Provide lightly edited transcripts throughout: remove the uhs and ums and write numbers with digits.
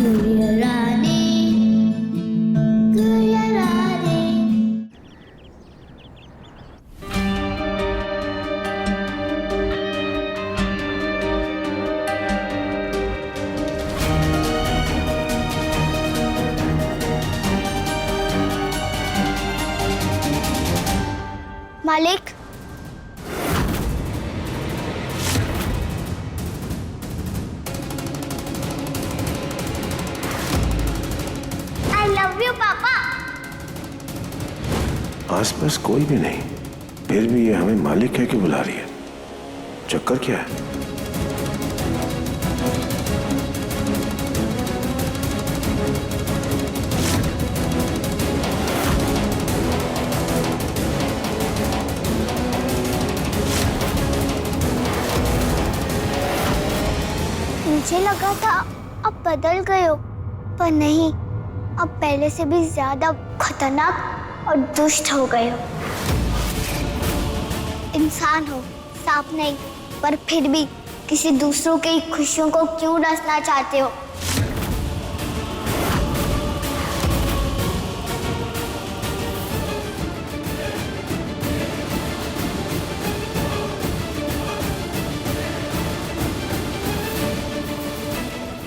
गुड़िया रानी, गुड़िया रानी। मालिक, आई लव यू पापा। आसपास कोई भी नहीं, फिर भी ये हमें मालिक कह के बुला रही है। चक्कर क्या है? मुझे लगा था अब बदल गए हो, पर नहीं, अब पहले से भी ज्यादा खतरनाक और दुष्ट हो गए हो। इंसान हो, सांप नहीं, पर फिर भी किसी दूसरों की खुशियों को क्यों डसना चाहते हो?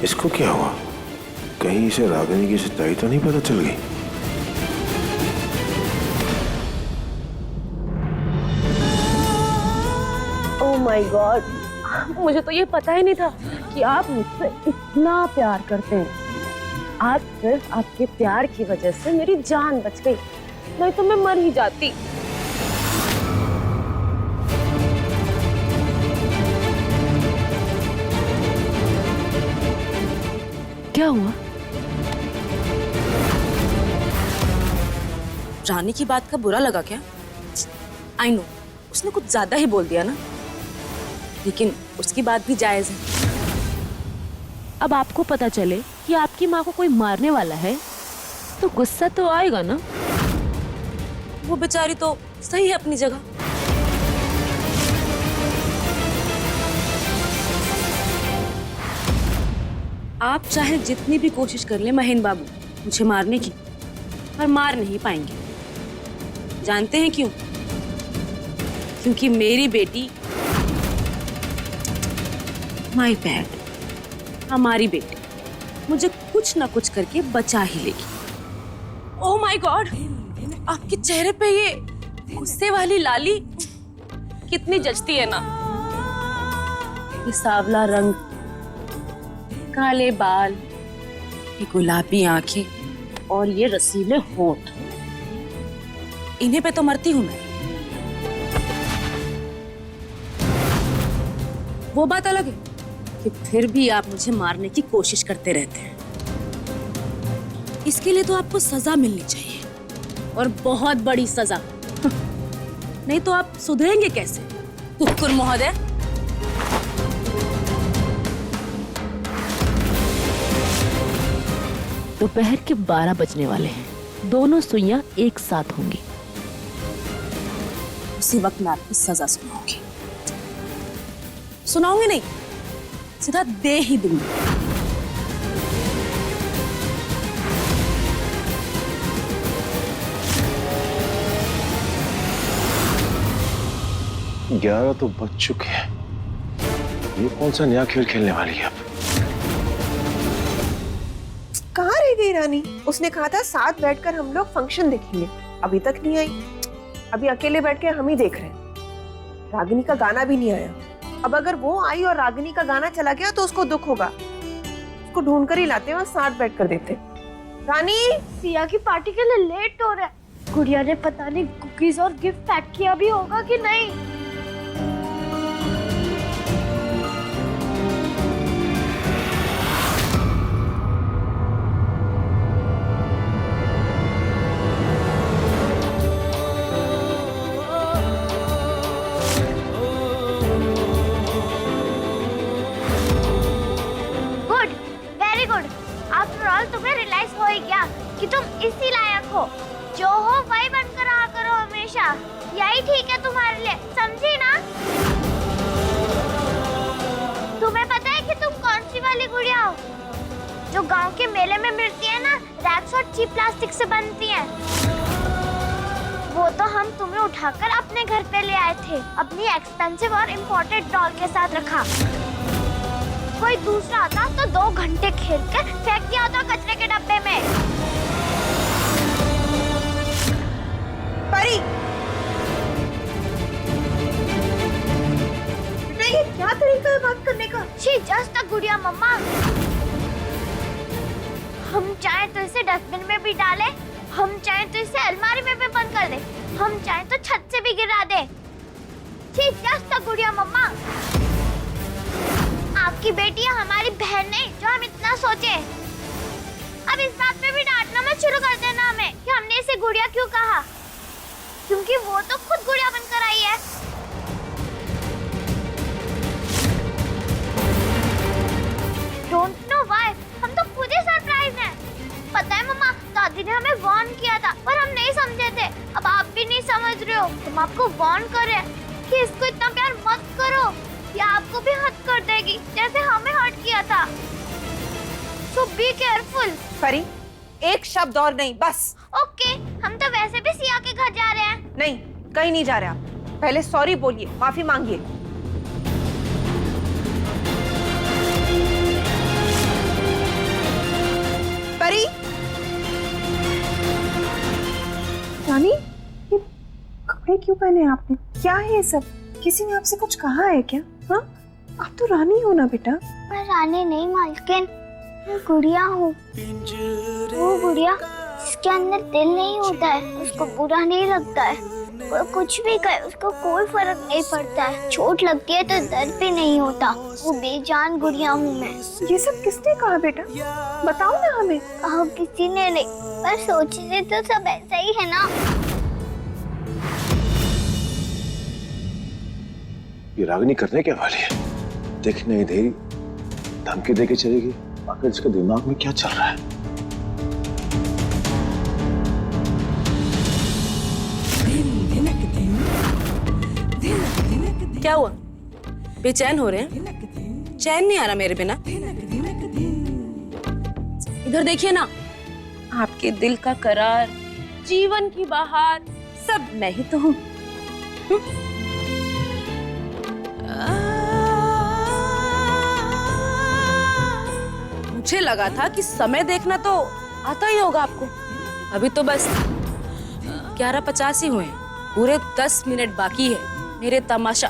इसको क्या हुआ? कहीं इसे रागिनी की सच्चाई तो नहीं पता चल गई? ओह माय गॉड, मुझे तो ये पता ही नहीं था कि आप मुझसे इतना प्यार करते हैं। आज सिर्फ आपके प्यार की वजह से मेरी जान बच गई, नहीं तो मैं मर ही जाती। क्या हुआ? रानी की बात का बुरा लगा क्या? आई नो, उसने कुछ ज्यादा ही बोल दिया ना, लेकिन उसकी बात भी जायज है। अब आपको पता चले कि आपकी माँ को कोई मारने वाला है तो गुस्सा तो आएगा ना। वो बेचारी तो सही है अपनी जगह। आप चाहे जितनी भी कोशिश कर ले महेंद्र बाबू मुझे मारने की, पर मार नहीं पाएंगे। जानते हैं क्यों? क्योंकि मेरी बेटी, माय बैड, हमारी बेटी मुझे कुछ ना कुछ करके बचा ही लेगी। ओह माय गॉड, आपके चेहरे पे ये गुस्से वाली लाली कितनी जचती है ना। ये सांवला रंग, काले बाल, ये गुलाबी आंखें और ये रसीले होंठ, इन्हीं पे तो मरती हूं मैं। वो बात अलग है कि फिर भी आप मुझे मारने की कोशिश करते रहते हैं। इसके लिए तो आपको सजा मिलनी चाहिए, और बहुत बड़ी सजा। नहीं तो आप सुधरेंगे कैसे कुकुर महोदय? दोपहर के 12 बजने वाले हैं, दोनों सुइयां एक साथ होंगी। उसी वक्त मैं आपको सजा सुनाऊंगी। सुनाऊंगी नहीं, सीधा दे ही दूंगी। ग्यारह तो बज चुके हैं। ये कौन सा नया खेल खेलने वाली है अब? कहाँ रह गई रानी? उसने कहा था साथ बैठकर हम लोग फंक्शन देखेंगे, अभी तक नहीं आई। अभी अकेले बैठ के हम ही देख रहे हैं। रागिनी का गाना भी नहीं आया। अब अगर वो आई और रागिनी का गाना चला गया तो उसको दुख होगा। उसको ढूंढ कर ही लाते और साथ बैठ कर देते। रानी, सिया की पार्टी के लिए लेट हो रहा है। गुड़िया ने पता नहीं कुकीज और गिफ्ट पैक किया भी होगा कि नहीं। तुम्हें रियलाइज हो ही गया कि तुम इसी लायक हो। जो हो वही बनकर रहा करो हमेशा, यही ठीक है तुम्हारे लिए, समझी ना? तुम्हें पता है कि तुम कौन सी वाली गुड़िया हो? जो गांव के मेले में मिलती है ना, रैक्स और चीप प्लास्टिक से बनती हैं। वो तो हम तुम्हें उठाकर अपने घर पे ले आए थे, अपनी एक्सपेंसिव और इम्पोर्टेड डॉल के साथ रखा। कोई दूसरा आता तो 2 घंटे खेल कर फेंक दिया होता कचरे के डब्बे में। परी, ये क्या तरीका है बात करने का? शी जस्ट अ गुड़िया मम्मा। हम चाहे तो इसे डस्टबिन में भी डाले, हम चाहे तो इसे अलमारी में भी बंद कर दे, हम चाहे तो छत से भी गिरा दे। शी जस्ट अ गुड़िया मम्मा। आपकी बेटी हमारी बहन नहीं जो हम इतना सोचे। अब इस बात पे भी डांटना मत शुरू कर देना हमें कि हमने इसे गुड़िया क्यों कहा, क्योंकि वो तो खुद गुड़िया बनकर आई है। Don't know why, हम तो खुद ही सरप्राइज हैं। पता है मम्मा, दादी ने हमें वार्न किया था पर हम नहीं समझे थे। अब आप भी नहीं समझ रहे हो, हम आपको वार्न कर रहे हैं कि इसको इतना प्यार मत करो, या आपको भी हर्ट कर देगी जैसे हमें हर्ट किया था। So be careful। परी, एक शब्द और नहीं, बस। ओके, हम तो वैसे भी सिया के घर जा रहे हैं। नहीं, कहीं नहीं जा रहे आप। पहले सॉरी बोलिए, माफी मांगिए। परी, रानी, ये कपड़े क्यों पहने आपने? क्या है ये सब? किसी ने आपसे कुछ कहा है क्या? हाँ, आप तो रानी हो ना बेटा। मैं रानी नहीं मालकिन, मैं गुड़िया हूँ। वो गुड़िया जिसके अंदर दिल नहीं होता है, उसको बुरा नहीं लगता है, वो कुछ भी कहे उसको कोई फर्क नहीं पड़ता है। चोट लगती है तो दर्द भी नहीं होता। वो बेजान गुड़िया हूँ मैं। ये सब किसने कहा बेटा? बताओ ना हमें। कहा किसी ने नहीं, पर सोचने तो सब ऐसा ही है ना। ये रागिनी करने क्या वाली है? देखने ही दे, धमकी देके चलेगी। आखिर इसके दिमाग में क्या चल रहा है? क्या हुआ? बेचैन हो रहे हैं? चैन नहीं आ रहा मेरे बिना? इधर देखिए ना, आपके दिल का करार, जीवन की बहार, सब मैं ही तो हूँ। मुझे लगा था कि समय देखना तो आता ही होगा आपको। अभी तो बस 11:50 ही हुए हैं। पूरे 10 मिनट बाकी है मेरे तमाशा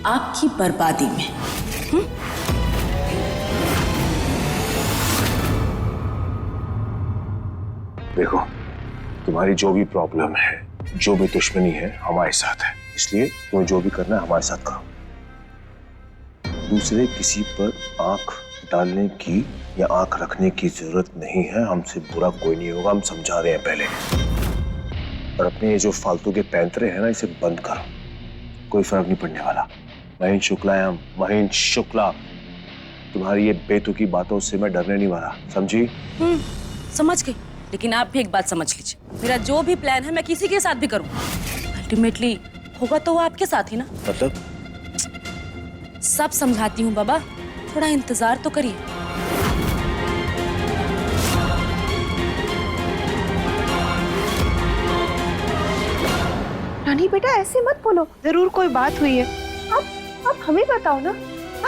आपकी बर्बादी में। देखो, तुम्हारी जो भी प्रॉब्लम है, जो भी दुश्मनी है, हमारे साथ है। इसलिए तुम्हें जो भी करना है हमारे साथ करो। दूसरे किसी पर आंख डालने की या आंख रखने की जरूरत नहीं है। हमसे बुरा कोई नहीं होगा, हम समझा रहे हैं पहले। और अपने ये जो फालतू के पैंतरे हैं ना, इसे बंद करो, कोई फर्क नहीं पड़ने वाला। महेंद्र शुक्ला है हम, महेंद्र शुक्ला। तुम्हारी ये बेतुकी बातों से मैं डरने नहीं वाला, समझी? समझ गई, लेकिन आप भी एक बात समझ लीजिए, मेरा जो भी प्लान है मैं किसी के साथ भी करूँ, अल्टीमेटली होगा तो वो आपके साथ ही ना। मतलब? सब समझाती हूँ बाबा, थोड़ा इंतजार तो करिए। रानी बेटा, ऐसे मत बोलो, जरूर कोई बात हुई है। आप हमें बताओ ना,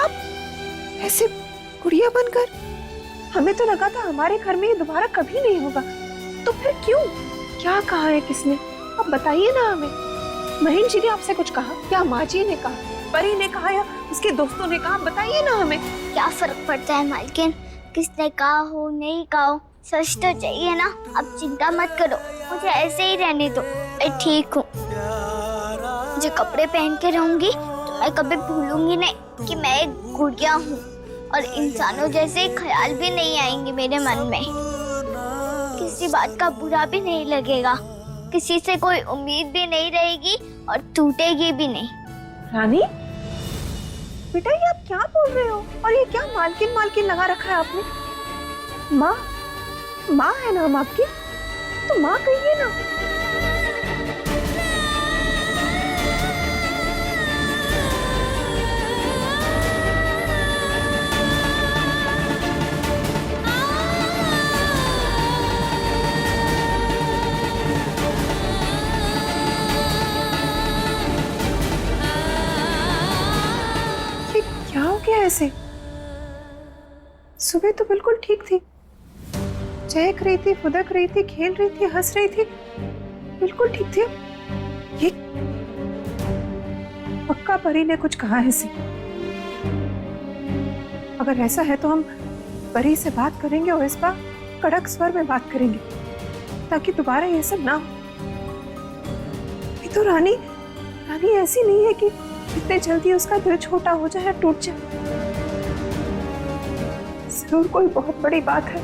आप ऐसे गुड़िया बनकर, हमें तो लगा था हमारे घर में ये दोबारा कभी नहीं होगा, तो फिर क्यों? क्या कहा है किसने? आप बताइए ना हमें। महेंद्र जी ने आपसे कुछ कहा या माँ जी ने कहा, परी ने कहा या उसके दोस्तों ने कहा? बताइए ना हमें। क्या फर्क पड़ता है मालकिन, किसने कहा हो नहीं कहा हो, सच तो चाहिए ना। अब चिंता मत करो, मुझे ऐसे ही रहने दो, मैं ठीक हूँ। जो कपड़े पहन के रहूंगी तो मैं कभी भूलूंगी नहीं कि मैं एक गुड़िया हूँ, और इंसानों जैसे ख्याल भी नहीं आएंगे मेरे मन में। किसी बात का बुरा भी नहीं लगेगा, किसी से कोई उम्मीद भी नहीं रहेगी और टूटेगी भी नहीं। रानी बेटा, ये आप क्या बोल रहे हो? और ये क्या मालकिन मालकिन लगा रखा है आपने? माँ है ना हम आपकी, तो माँ कहिए ना। ऐसे? सुबह तो बिल्कुल ठीक थी, चहक रही थी, फुदक रही थी, खेल रही थी, हंस रही थी, बिल्कुल ठीक थी। ये पक्का परी ने कुछ कहा है इसे। अगर ऐसा है तो हम परी से बात करेंगे और इस बार कड़क स्वर में बात करेंगे ताकि दोबारा ये सब ना हो। ये तो रानी ऐसी नहीं है कि इतने जल्दी उसका दिल छोटा हो जाए या टूट जाए। जरूर कोई बहुत बड़ी बात है,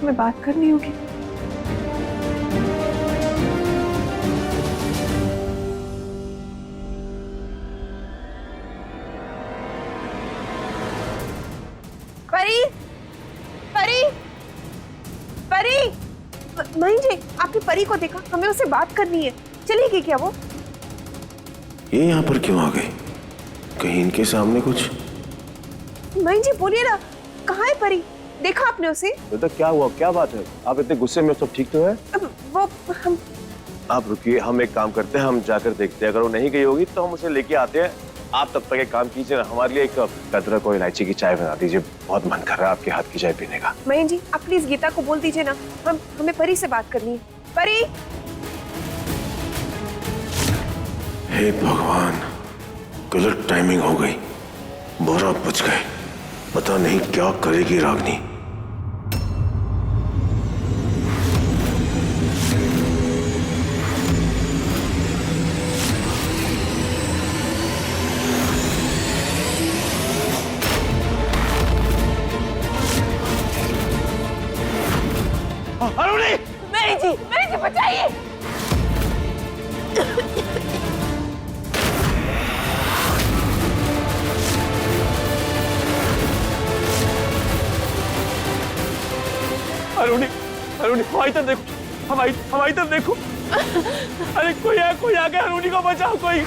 हमें बात करनी होगी। परी, परी, परी, माही जी, आपने परी को देखा? हमें उससे बात करनी है। चलेगी क्या वो? ये यहाँ पर क्यों आ गई? कहीं इनके सामने कुछ? माही जी बोलिए ना, कहाँ है परी? देखा आपने उसे? बेटा क्या हुआ, क्या बात है? आप इतने गुस्से में? सब ठीक तो है? वो हम आप रुकिए, हम एक काम करते हैं, हम जाकर देखते हैं। अगर वो नहीं गई होगी तो हम उसे लेके आते हैं। आप तब तक एक काम कीजिए ना, हमारे लिए एक अदरक और इलायची की चाय बना दीजिए। बहुत मन कर रहा है आपके हाथ की चाय पीने का। माही जी, आप प्लीज गीता को बोल दीजिए ना, हमें परी से बात करनी है। परी! हे भगवान, गलत टाइमिंग हो गई। 12 बज गए, पता नहीं क्या करेगी रागनी। अरुणी! माही जी बचाइए! अरुणी, अरुणी, हमारी तरफ देखो, हमारी तरफ देखो। अरे कोई आ गया, अरुणी को बचाओ कोई।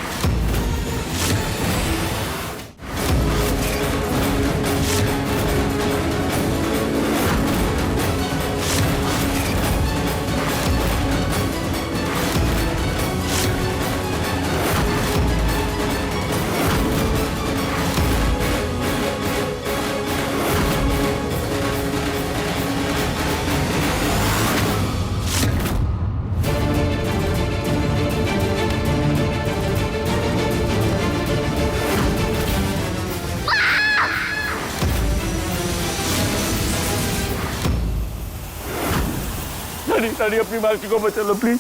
रानी, अपनी मालकी को बचा लो प्लीज।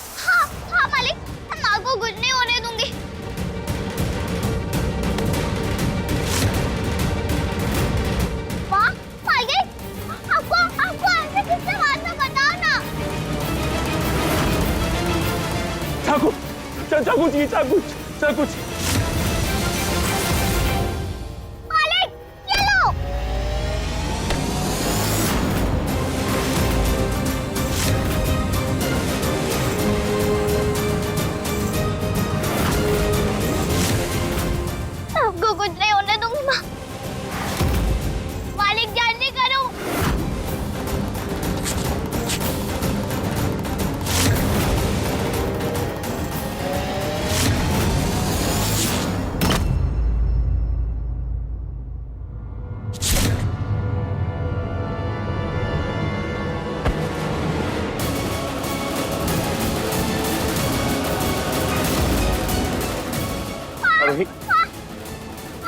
हाँ मालिक, मैं माँ को कुछ नहीं होने दूंगी। माँ, मालिक, आपको ऐसे किससे मारना, बताओ ना। चाकू चाहिए, चाकू। मालिक, ये लो। आपको कुछ नहीं होने दूंगी माँ। मालिक, जल्दी करो।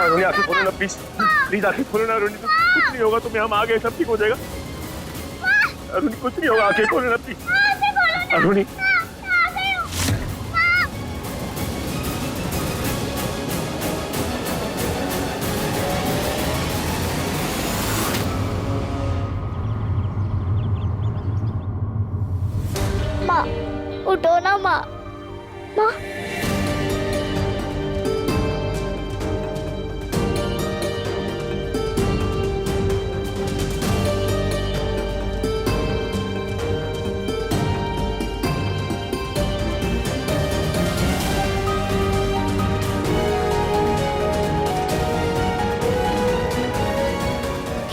अरुणी, आंखें खोलो ना प्लीज आंखें खोलो ना अरुणी। तो कुछ नहीं होगा, तुम्हें हम आ गए, सब ठीक हो जाएगा। अरुणी कुछ नहीं होगा, आंखें खोलो ना प्लीज। अरुणी, माँ, उठो ना माँ। माँ,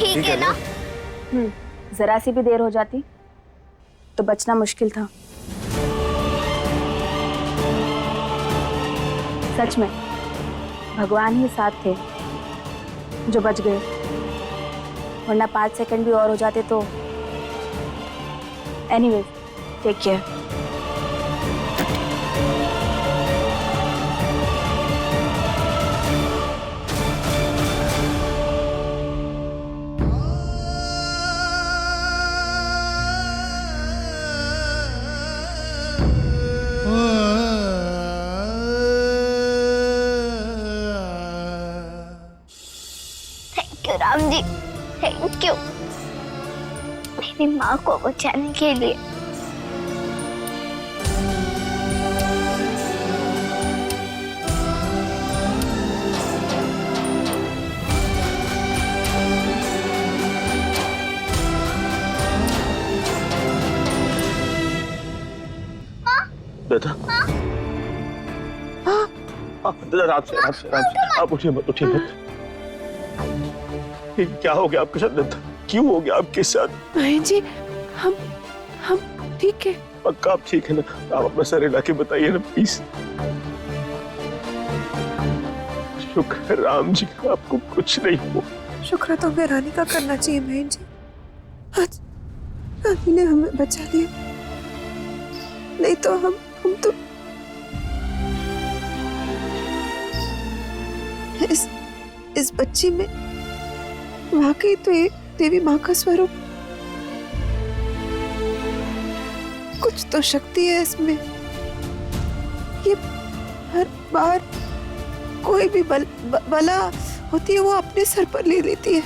ठीक है ना? जरा सी भी देर हो जाती तो बचना मुश्किल था। सच में भगवान ही साथ थे जो बच गए, वरना 5 सेकंड भी और हो जाते तो। Anyways, take care. Thank you Ram ji, thank you मेरी माँ को बचाने के लिए। दादा, दादा राम से आप उठिए मत, उठिए मत। ये क्या हो गया आपके साथ दादा? क्यों हो गया आपके साथ? बहन जी, हम ठीक है। पक्का आप ठीक है ना? आप अपना सर हिला के बताइए ना प्लीज। शुक्र है राम जी, आपको कुछ नहीं हुआ। शुक्र तो हमें रानी का करना चाहिए बहन जी। आज रानी ने हमें बचा लिया, नहीं तो हम तो इस बच्ची में वाकई तो एक देवी माँ का स्वरूप, कुछ तो शक्ति है इसमें। ये हर बार कोई भी बला होती है वो अपने सर पर ले लेती है।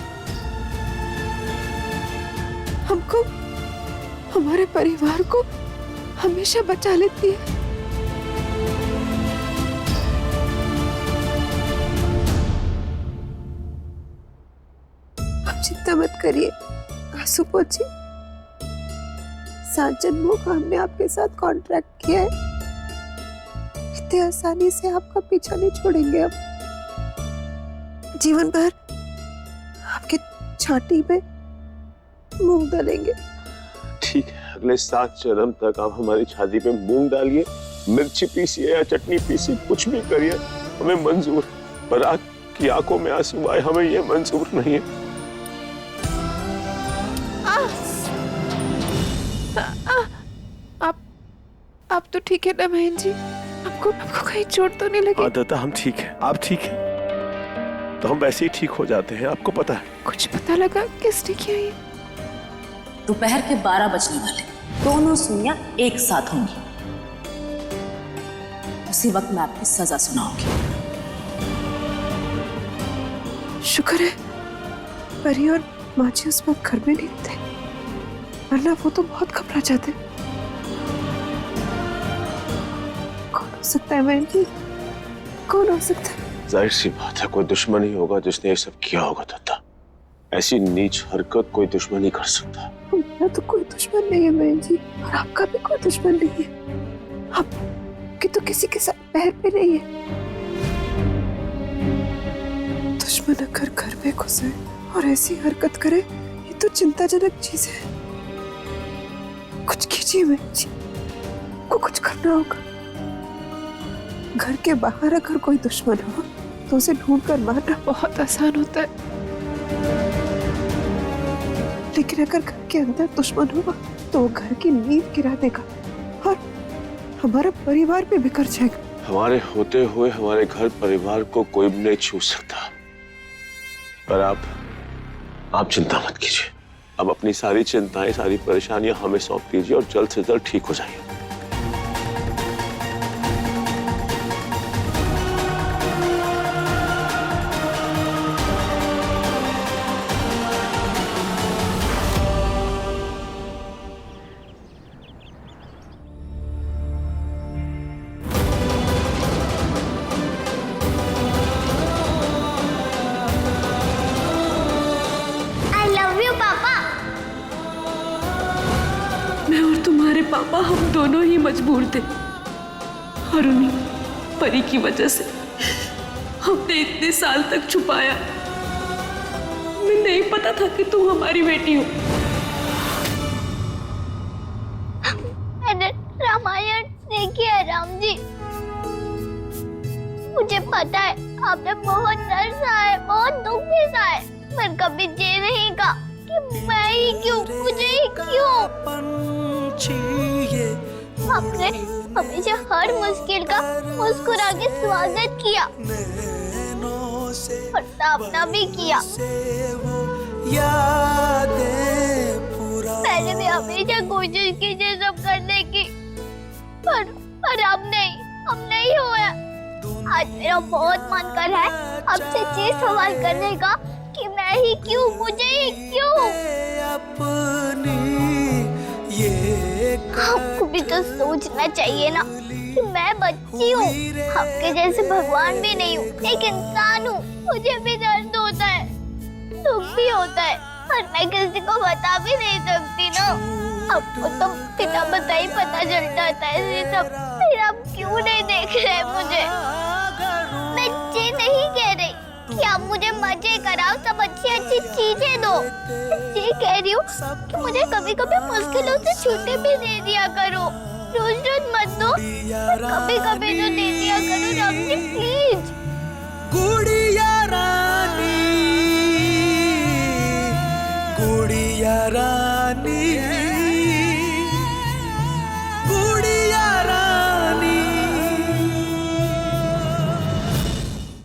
हमको, हमारे परिवार को हमेशा बचा लेती है। आप चिंता मत करिए आंसू पोछी। 7 जन्मों का हमने आपके साथ कॉन्ट्रैक्ट किया है, इतने आसानी से आपका पीछा नहीं छोड़ेंगे। अब जीवन भर आपके छाती पे मूंग डालेंगे। ठीक है, अगले 7 जन्म तक आप हमारी छाती पे मूंग डालिए, मिर्ची पीसिए या चटनी पीसिए, कुछ भी करिए, हमें मंजूर। पर आपकी आंखों में आंसू आए, हमें ये मंजूर नहीं है। आप तो ठीक है ना बहन जी? आपको कहीं चोट तो नहीं लगी? दादा हम ठीक हैं, आप ठीक हैं तो हम वैसे ही ठीक हो जाते हैं, आपको पता है। कुछ पता लगा किसने किया ये? दोपहर के 12 बजने वाले, दोनों सुइयां एक साथ होंगी। उसी वक्त मैं आपकी सजा सुनाऊंगी। शुक्र है परी और माँ जी उस वक्त घर में नहीं थे, वरना वो तो बहुत घबरा जाते। कौन हो सकता है बहन जी? कौन हो सकता है? जाहिर सी बात है कोई दुश्मन ही होगा जिसने ये सब किया होगा दादा। ऐसी नीच हरकत कोई दुश्मन ही कर सकता है। मेरा तो कोई दुश्मन नहीं है बहन जी, और आपका भी कोई दुश्मन नहीं है। आपकी तो किसी के साथ पैर पे नहीं है। दुश्मन अगर घर में घुसे और ऐसी हरकत करे, ये तो चिंताजनक चीज है। कुछ कीजिए बहन जी, को कुछ करना होगा। घर के बाहर अगर कोई दुश्मन हो तो उसे ढूंढकर मारना बहुत आसान होता है, लेकिन अगर घर के अंदर दुश्मन होगा तो वो घर की नींव गिरा देगा और हमारा परिवार भी बिखर जाएगा। हमारे होते हुए हमारे घर परिवार को कोई भी नहीं छू सकता। पर आप चिंता मत कीजिए, अब अपनी सारी चिंताएं, सारी परेशानियां हमें सौंप दीजिए और जल्द से जल्द ठीक हो जाइए। पापा हम दोनों ही मजबूर थे, और उन्हीं परी की वजह से हमने इतने साल तक छुपाया। हमें नहीं पता था कि तू हमारी बेटी हो। मैंने रामायण देखी है राम जी, मुझे पता है आपने बहुत दर्द सहा है, बहुत दुख भी सहा है। पर कभी ये नहीं कहा कि मैं ही क्यों, मुझे ही क्यों। आपने हमेशा हर मुश्किल का मुस्कुरा के स्वागत किया और सामना भी किया। पहले भी हमेशा कोशिश की ये सब करने की, पर अब नहीं हुआ। आज मेरा बहुत मन कर रहा है आपसे ये सवाल करने का कि मैं ही क्यों, मुझे ही क्यों। आपको भी तो सोचना चाहिए ना कि मैं बच्ची हूँ, आपके जैसे भगवान भी नहीं हूँ, एक इंसान हूँ। मुझे भी दर्द होता है, दुख भी होता है, पर मैं किसी को बता भी नहीं सकती ना। आपको तो बिना बताई पता चल जाता है ये सब, फिर आप क्यों नहीं देख रहे मुझे? मैं ये नहीं कह रही कि आप मुझे मजे कराओ, सब अच्छी अच्छी चीजें दो। ये कह रही हूँ कि मुझे कभी कभी मुश्किलों से छुट्टी भी दे दिया करो। रोज रोज मत दो, कभी कभी तो दे दिया करो रानी, प्लीज। गुड़िया रानी, गुड़िया रानी